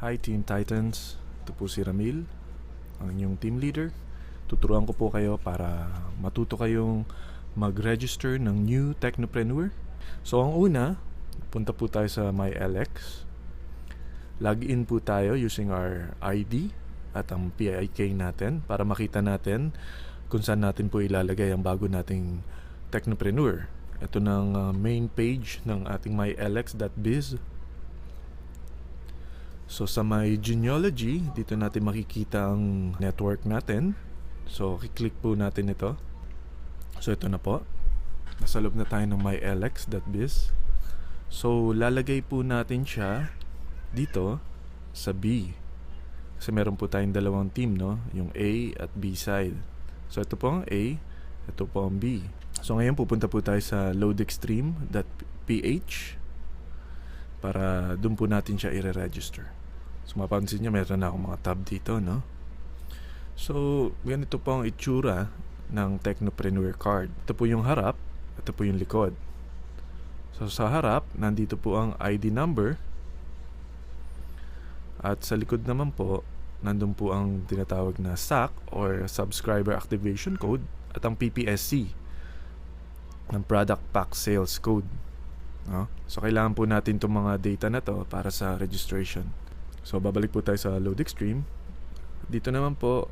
Hi Team Titans, ito po si Ramil, ang inyong team leader. Tuturuan ko po kayo para matuto kayong mag-register ng new Technopreneur. So ang una, punta po tayo sa MyLX. Login po tayo using our ID at ang PIK natin para makita natin kung saan natin po ilalagay ang bago nating Technopreneur. Ito ng main page ng ating mylx.biz. So sa my genealogy, dito natin makikita ang network natin. So i-click po natin ito. So ito na po. Nasa loob na tayo ng mylx.biz. So lalagay po natin siya dito sa B. Kasi meron po tayong dalawang team, no? Yung A at B side. So ito po ang A, ito po ang B. So ngayon pupunta po tayo sa loadextreme.ph para doon po natin siya i-register. So mapansin nyo, meron na akong mga tab dito, no? So ganito po ang itsura ng Technopreneur card. Ito po yung harap, ito po yung likod. So sa harap, nandito po ang ID number. At sa likod naman po, nandun po ang tinatawag na SAC or Subscriber Activation Code at ang PPSC ng Product Pack Sales Code, no? So kailangan po natin itong mga data na to para sa registration. So babalik po tayo sa LoadExtreme. Dito naman po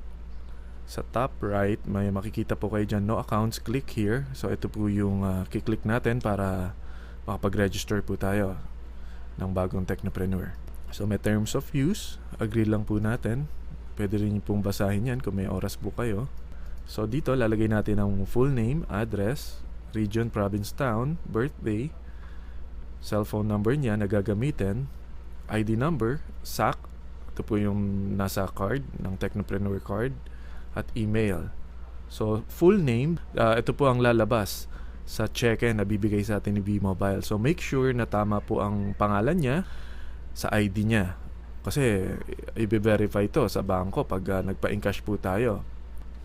sa top right, may makikita po kayo dyan, no accounts, click here. So ito po yung kiklik natin para makapag-register po tayo ng bagong Technopreneur. So may terms of use, agree lang po natin. Pwede rin pong basahin yan kung may oras po kayo. So dito lalagay natin ang full name, address, region, province, town, birthday, cellphone number niya na gagamitin, ID number, SAC, ito po yung nasa card ng Technopreneur card, at email. So full name, ito po ang lalabas sa cheque na bibigay sa atin ni V-Mobile. So make sure na tama po ang pangalan niya sa ID niya. Kasi i-verify ito sa bangko pag nagpa-encash po tayo.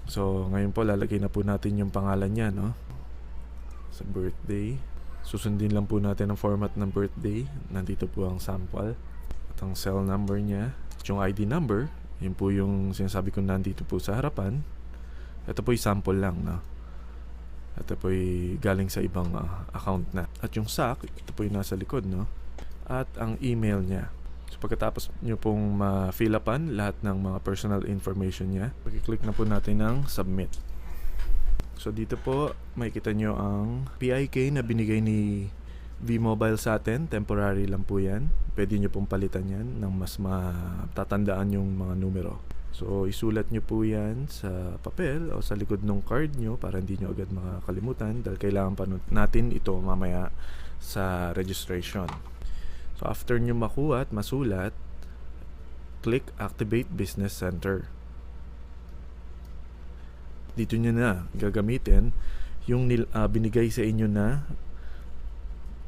So ngayon po lalagay na po natin yung pangalan niya, no? Sa birthday. Susundin lang po natin ang format ng birthday. Nandito po ang sample. At ang cell number niya. At yung ID number, yun po yung sinasabi ko nandito po sa harapan. Ito po yung sample lang, no? Ito po yung galing sa ibang account na. At yung SAC, ito po yung nasa likod, no? At ang email niya. So pagkatapos nyo pong ma-fill upan lahat ng mga personal information niya, pag-click na po natin ng submit. So dito po makikita nyo ang PIK na binigay ni V-Mobile sa atin. Temporary lang po yan. Pwede nyo pong palitan yan ng mas matatandaan yung mga numero. So isulat nyo po yan sa papel o sa likod ng card nyo para hindi nyo agad makakalimutan dahil kailangan pa natin ito mamaya sa registration. So after nyo makuha at masulat, click Activate Business Center. Dito nyo na gagamitin yung binigay sa inyo na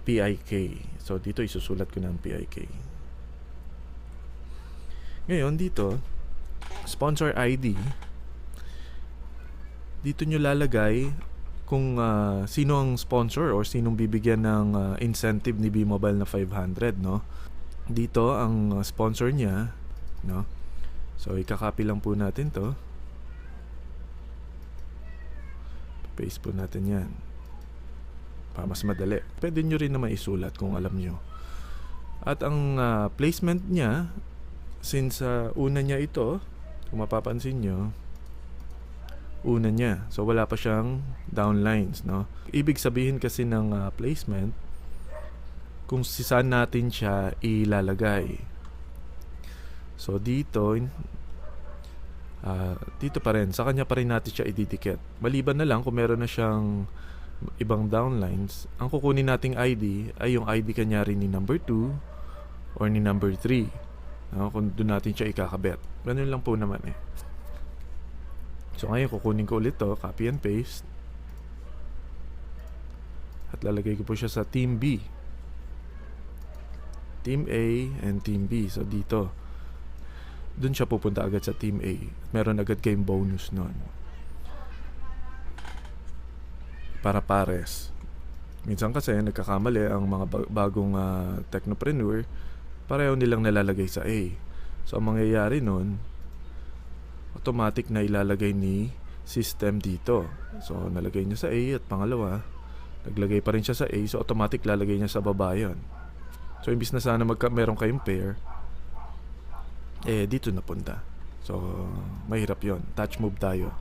PIK. So dito isusulat ko ng PIK. Ngayon dito, sponsor ID. Dito nyo lalagay kung sino ang sponsor or sinong bibigyan ng incentive ni V-Mobile na 500, no? Dito ang sponsor niya, no? So ikakopy lang po natin to. Paste po natin yan para mas madali. Pwede nyo rin naman isulat kung alam nyo. At ang placement niya, since una niya ito, kung mapapansin nyo, una niya. So wala pa siyang downlines, no? Ibig sabihin kasi ng placement, kung saan natin siya ilalagay. So dito, dito pa rin, sa kanya pa rin natin siya ididikit. Maliban na lang kung meron na siyang ibang downlines, ang kukunin nating ID ay yung ID kanyari ni number 2 or ni number 3, no? Kung doon natin siya ikakabit. Ganun lang po naman eh. So ngayon kukunin ko ulit to, copy and paste, at lalagay ko po siya sa Team B, Team A and Team B. So dito, doon siya pupunta agad sa Team A. Meron agad kayong bonus nun para pares. Minsan kasi nagkakamali ang mga bagong Technopreneur, pareho nilang nalalagay sa A. So ang mangyayari nun, automatic na ilalagay ni system dito. So nalagay niya sa A at pangalawa, naglagay pa rin siya sa A, so automatic lalagay niya sa baba yun. So imbis na sana meron kayong pair, dito napunta. So mahirap yon. Touch move tayo.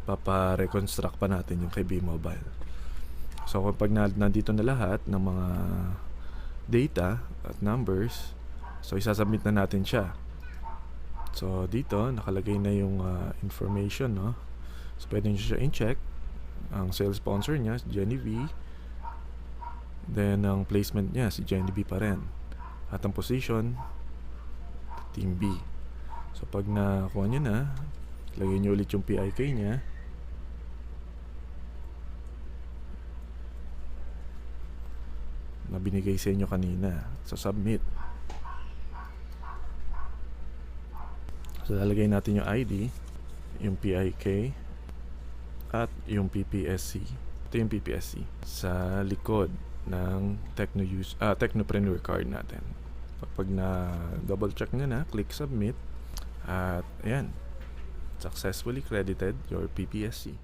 Papa-reconstruct pa natin yung kay B-Mobile. So kapag nandito na lahat ng mga data at numbers, so isasubmit na natin siya. So dito nakalagay na yung information, no? So pwede nyo siya in-check. Ang sales sponsor niya si Jenny V, then ang placement niya si Jenny V pa rin, at ang position Team B. So pag nakuha nyo na, lagay nyo ulit yung PIK niya. Na binigay sa inyo kanina. So submit. So lalagay natin yung ID, yung PIK, at yung PPSC. Ito yung PPSC sa likod ng Technopreneur card natin. Pag na double check nyo na, click submit, at ayan, successfully credited your PPSC.